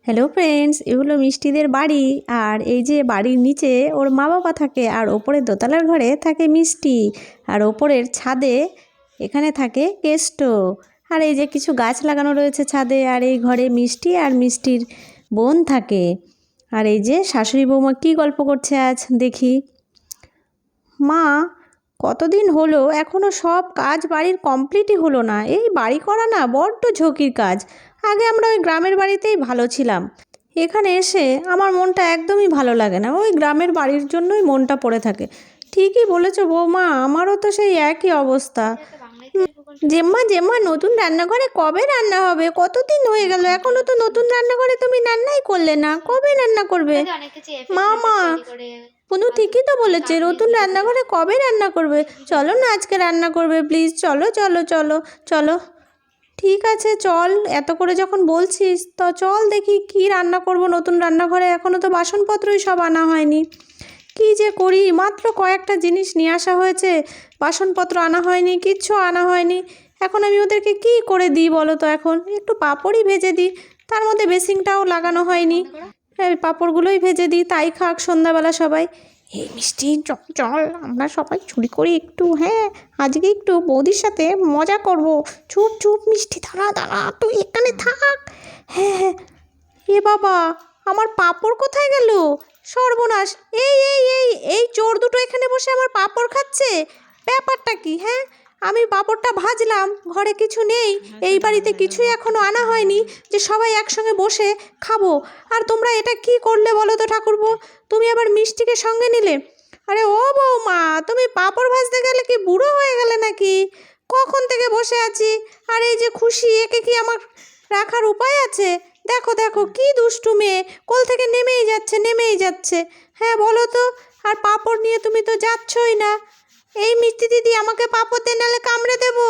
Hello friends, এগুলো মিষ্টিদের বাড়ি। আর এই যে বাড়ির নিচে ওর মা বাবা থাকে, আর ওপরের দোতলার ঘরে থাকে মিষ্টি, আর ওপরের ছাদে এখানে থাকে কেষ্ট। আর এই যে কিছু গাছ লাগানো রয়েছে ছাদে, আর এই ঘরে মিষ্টি আর মিষ্টির বোন থাকে। আর এই যে শাশুড়ি বৌমা কী গল্প করছে আজ দেখি। মা, কতদিন হলো এখনও সব কাজ বাড়ির কমপ্লিটই হলো না। এই বাড়ি করা না বড্ড ঝুঁকির কাজ। আগে আমরা ওই গ্রামের বাড়িতেই ভালো ছিলাম, এখানে এসে আমার মনটা একদমই ভালো লাগে না। ওই গ্রামের বাড়ির জন্যই মনটা পড়ে থাকে। ঠিকই বলেছো বৌমা, আমারও তো সেই একই অবস্থা। জেম্মা জেম্মা, নতুন রান্নাঘরে কবে রান্না হবে? কতদিন হয়ে গেল, এখনো তো নতুন রান্নাঘরে তুমি রান্নাই করলে না। কবে রান্না করবে? মা মা, পুনু ঠিকই তো বলেছে, নতুন রান্নাঘরে কবে রান্না করবে? চলো না, আজকে রান্না করবে প্লিজ। চলো চলো চলো চলো। ঠিক আছে চল, এত করে যখন বলছিস তো চল দেখি কি রান্না করব নতুন রান্নাঘরে। এখনও তো বাসনপত্রই সব আনা হয়নি। কি যে করি, মাত্র কয়েকটা জিনিস নিয়ে আসা হয়েছে, বাসনপত্র আনা হয়নি, কিচ্ছু আনা হয়নি। এখন আমি ওদেরকে কি করে দিই বলো তো? এখন একটু পাঁপড়ই ভেজে দিই, তার মধ্যে বেসিনটাও লাগানো হয়নি। হ্যাঁ, পাঁপড়গুলোই ভেজে দিই, তাই খাক সন্ধ্যাবেলা সবাই। এই মিষ্টি, চল চল আমরা সবাই চুরি করি একটু। হ্যাঁ, আজকে একটু বৌদির সাথে মজা করব। চুপ চুপ মিষ্টি, দাঁড়া দাঁড়া, তুই এখানে থাক। হ্যাঁ হ্যাঁ। এ বাবা, আমার পাঁপড় কোথায় গেল? সর্বনাশ! এই এই এই এই চোর দুটো এখানে বসে আমার পাঁপড় খাচ্ছে। ব্যাপারটা কি? হ্যাঁ, আমি পাঁপড়টা ভাজলাম, ঘরে কিছু নেই, এই বাড়িতে কিছুই এখনো আনা হয়নি যে সবাই একসঙ্গে বসে খাবো। আর তোমরা এটা কি করলে বলো তো ঠাকুরপো? তুমি আবার মিষ্টিকে সঙ্গে নিলে। আরে ও বৌমা, তুমি পাঁপড় ভাজতে গেলে কি বুড়ো হয়ে গেলে নাকি? কখন থেকে বসে আছি, আর এই যে খুশি, একে কি আমার রাখার উপায় আছে? দেখো দেখো কি দুষ্টু মেয়ে, কোল থেকে নেমেই যাচ্ছে নেমেই যাচ্ছে। হ্যাঁ বলো তো, আর পাঁপড় নিয়ে তুমি তো যাচ্ছই না। এই মিষ্টি দিদি, আমাকে পাঁপড় দে, নাহলে কামড়ে দেবো।